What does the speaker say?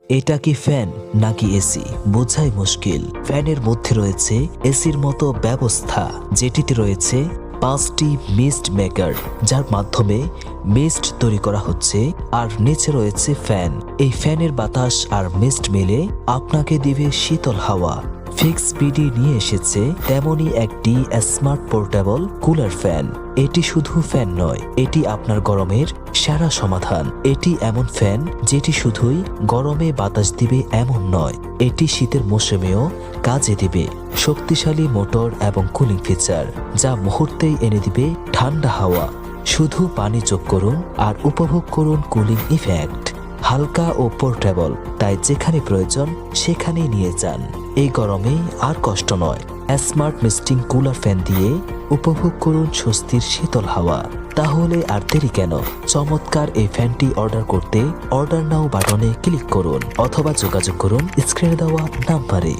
এটা কি ফ্যান নাকি এসি বোঝাই মুশকিল। ফ্যানের মধ্যে রয়েছে এসির মতো ব্যবস্থা, যেটিতে রয়েছে 5টি মিস্ট মেকার, যার মাধ্যমে মিস্ট তৈরি করা হচ্ছে, আর নিচে রয়েছে ফ্যান। এই ফ্যানের বাতাস আর মিস্ট মিলে আপনাকে দিবে শীতল হাওয়া। ফিক্স বিডি নিয়ে এসেছে তেমনই একটি স্মার্ট পোর্টেবল কুলার ফ্যান। এটি শুধু ফ্যান নয়, এটি আপনার গরমের সেরা সমাধান। এটি এমন ফ্যান যেটি শুধুই গরমে বাতাস দিবে এমন নয়, এটি শীতের মৌসুমেও কাজে দিবে। শক্তিশালী মোটর এবং কুলিং ফিচার, যা মুহূর্তেই এনে দিবে ঠান্ডা হাওয়া। শুধু পানি যোগ করুন আর উপভোগ করুন কুলিং ইফেক্ট। হালকা ও পোর্টেবল, তাই যেখানে প্রয়োজন সেখানেই নিয়ে যান। এই গরমে আর কষ্ট নয়, স্মার্ট মিস্টিং কুলার ফ্যান দিয়ে উপভোগ করুন স্বস্তির শীতল হাওয়া। তাহলে আর দেরি কেন? চমৎকার এই ফ্যানটি অর্ডার করতে অর্ডার নাও বাটনে ক্লিক করুন অথবা যোগাযোগ করুন স্ক্রিনে দেওয়া নাম্বারে।